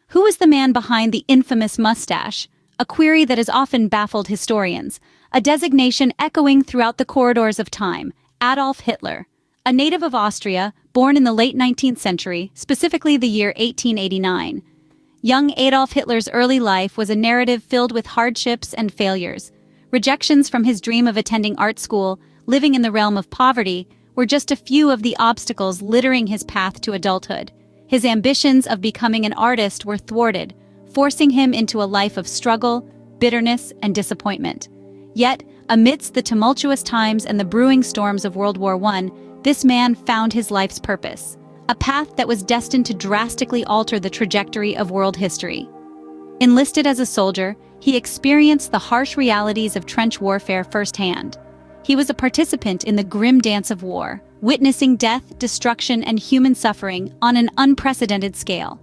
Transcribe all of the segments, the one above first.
Who is the man behind the infamous mustache? A query that has often baffled historians, a designation echoing throughout the corridors of time. Adolf Hitler. A native of Austria, born in the late 19th century, specifically the year 1889. Young Adolf Hitler's early life was a narrative filled with hardships and failures. Rejections from his dream of attending art school, living in the realm of poverty, were just a few of the obstacles littering his path to adulthood. His ambitions of becoming an artist were thwarted, forcing him into a life of struggle, bitterness, and disappointment. Yet, amidst the tumultuous times and the brewing storms of World War I, this man found his life's purpose, a path that was destined to drastically alter the trajectory of world history. Enlisted as a soldier, he experienced the harsh realities of trench warfare firsthand. He was a participant in the grim dance of war, witnessing death, destruction, and human suffering on an unprecedented scale.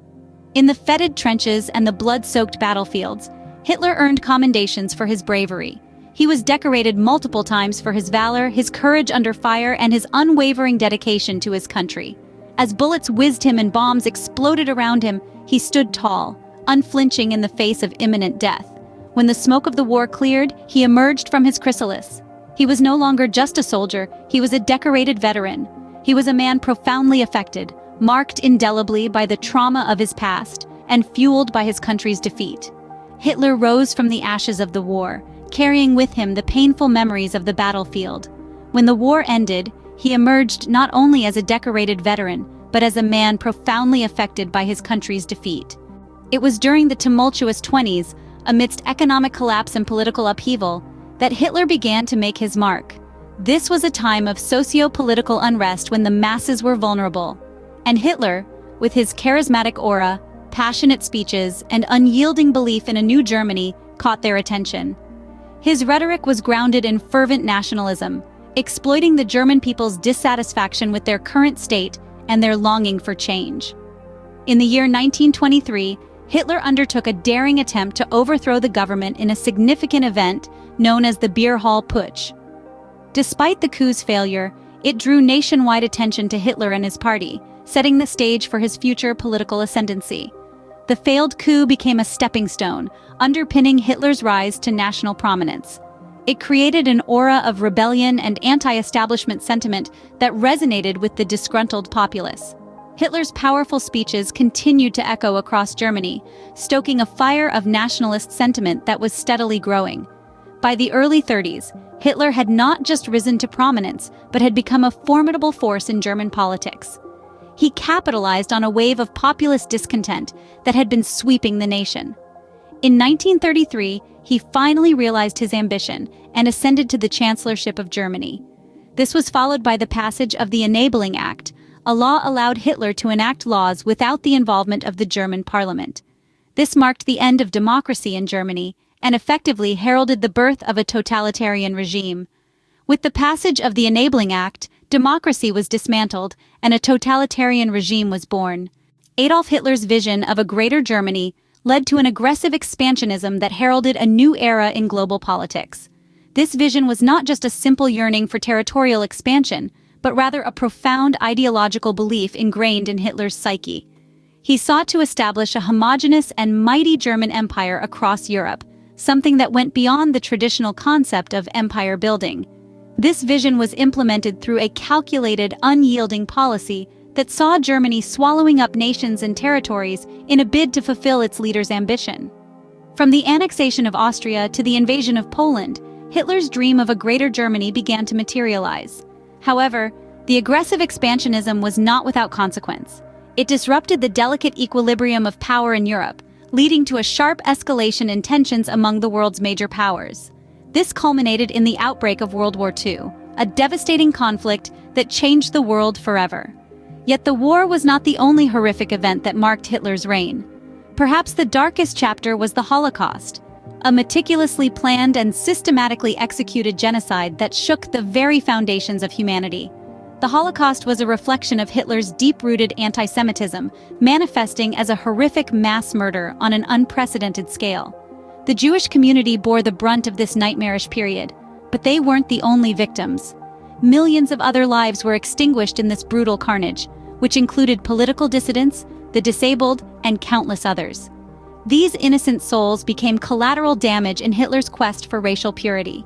In the fetid trenches and the blood-soaked battlefields, Hitler earned commendations for his bravery. He was decorated multiple times for his valor, his courage under fire, and his unwavering dedication to his country. As bullets whizzed him and bombs exploded around him, he stood tall, unflinching in the face of imminent death. When the smoke of the war cleared, he emerged from his chrysalis. He was no longer just a soldier, he was a decorated veteran. He was a man profoundly affected, marked indelibly by the trauma of his past, and fueled by his country's defeat. Hitler rose from the ashes of the war, carrying with him the painful memories of the battlefield. When the war ended, he emerged not only as a decorated veteran, but as a man profoundly affected by his country's defeat. It was during the tumultuous 20s, amidst economic collapse and political upheaval, that Hitler began to make his mark. This was a time of socio-political unrest when the masses were vulnerable. And Hitler, with his charismatic aura, passionate speeches, and unyielding belief in a new Germany, caught their attention. His rhetoric was grounded in fervent nationalism, exploiting the German people's dissatisfaction with their current state and their longing for change. In the year 1923, Hitler undertook a daring attempt to overthrow the government in a significant event known as the Beer Hall Putsch. Despite the coup's failure, it drew nationwide attention to Hitler and his party, setting the stage for his future political ascendancy. The failed coup became a stepping stone, underpinning Hitler's rise to national prominence. It created an aura of rebellion and anti-establishment sentiment that resonated with the disgruntled populace. Hitler's powerful speeches continued to echo across Germany, stoking a fire of nationalist sentiment that was steadily growing. By the early 30s, Hitler had not just risen to prominence, but had become a formidable force in German politics. He capitalized on a wave of populist discontent that had been sweeping the nation. In 1933, he finally realized his ambition and ascended to the chancellorship of Germany. This was followed by the passage of the Enabling Act, a law allowed Hitler to enact laws without the involvement of the German parliament. This marked the end of democracy in Germany and effectively heralded the birth of a totalitarian regime. With the passage of the Enabling Act, democracy was dismantled and a totalitarian regime was born. Adolf Hitler's vision of a greater Germany led to an aggressive expansionism that heralded a new era in global politics. This vision was not just a simple yearning for territorial expansion, but rather a profound ideological belief ingrained in Hitler's psyche. He sought to establish a homogeneous and mighty German empire across Europe, something that went beyond the traditional concept of empire building. This vision was implemented through a calculated, unyielding policy that saw Germany swallowing up nations and territories in a bid to fulfill its leader's ambition. From the annexation of Austria to the invasion of Poland, Hitler's dream of a greater Germany began to materialize. However, the aggressive expansionism was not without consequence. It disrupted the delicate equilibrium of power in Europe, leading to a sharp escalation in tensions among the world's major powers. This culminated in the outbreak of World War II, a devastating conflict that changed the world forever. Yet the war was not the only horrific event that marked Hitler's reign. Perhaps the darkest chapter was the Holocaust, a meticulously planned and systematically executed genocide that shook the very foundations of humanity. The Holocaust was a reflection of Hitler's deep-rooted anti-Semitism, manifesting as a horrific mass murder on an unprecedented scale. The Jewish community bore the brunt of this nightmarish period, but they weren't the only victims. Millions of other lives were extinguished in this brutal carnage, which included political dissidents, the disabled, and countless others. These innocent souls became collateral damage in Hitler's quest for racial purity.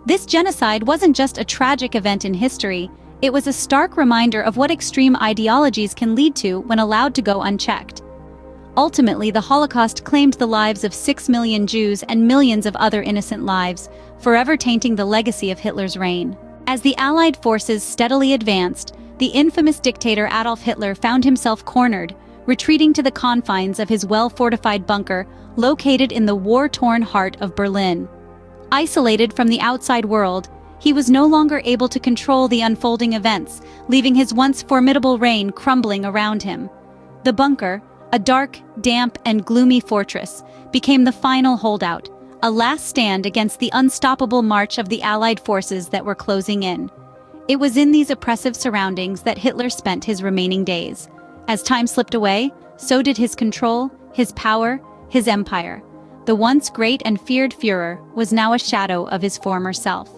This genocide wasn't just a tragic event in history, it was a stark reminder of what extreme ideologies can lead to when allowed to go unchecked. Ultimately, the Holocaust claimed the lives of 6 million Jews and millions of other innocent lives, forever tainting the legacy of Hitler's reign. As the Allied forces steadily advanced, the infamous dictator Adolf Hitler found himself cornered, retreating to the confines of his well-fortified bunker located in the war-torn heart of Berlin. Isolated from the outside world, he was no longer able to control the unfolding events, leaving his once formidable reign crumbling around him. The bunker, a dark, damp, and gloomy fortress, became the final holdout, a last stand against the unstoppable march of the Allied forces that were closing in. It was in these oppressive surroundings that Hitler spent his remaining days. As time slipped away, so did his control, his power, his empire. The once great and feared Führer was now a shadow of his former self.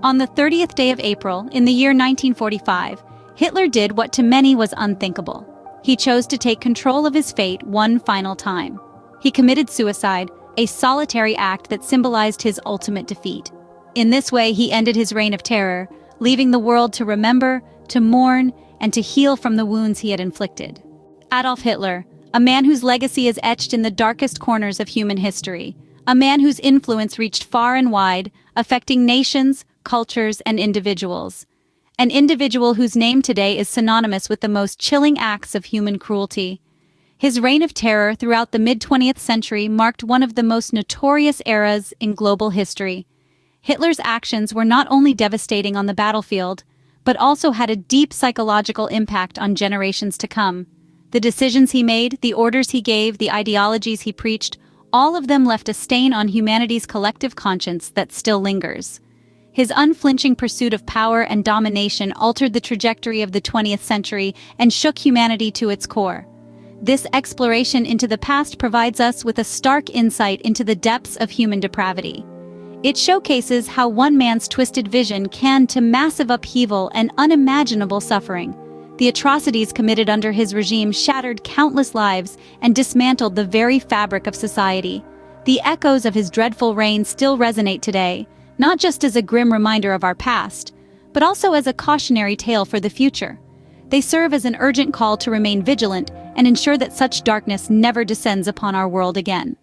On the 30th day of April, in the year 1945, Hitler did what to many was unthinkable. He chose to take control of his fate one final time. He committed suicide, a solitary act that symbolized his ultimate defeat. In this way, he ended his reign of terror, leaving the world to remember, to mourn, and to heal from the wounds he had inflicted. Adolf Hitler, a man whose legacy is etched in the darkest corners of human history, a man whose influence reached far and wide, affecting nations, cultures, and individuals. An individual whose name today is synonymous with the most chilling acts of human cruelty. His reign of terror throughout the mid-20th century marked one of the most notorious eras in global history. Hitler's actions were not only devastating on the battlefield, but also had a deep psychological impact on generations to come. The decisions he made, the orders he gave, the ideologies he preached, all of them left a stain on humanity's collective conscience that still lingers. His unflinching pursuit of power and domination altered the trajectory of the 20th century and shook humanity to its core. This exploration into the past provides us with a stark insight into the depths of human depravity. It showcases how one man's twisted vision can to massive upheaval and unimaginable suffering. The atrocities committed under his regime shattered countless lives and dismantled the very fabric of society. The echoes of his dreadful reign still resonate today, not just as a grim reminder of our past, but also as a cautionary tale for the future. They serve as an urgent call to remain vigilant and ensure that such darkness never descends upon our world again.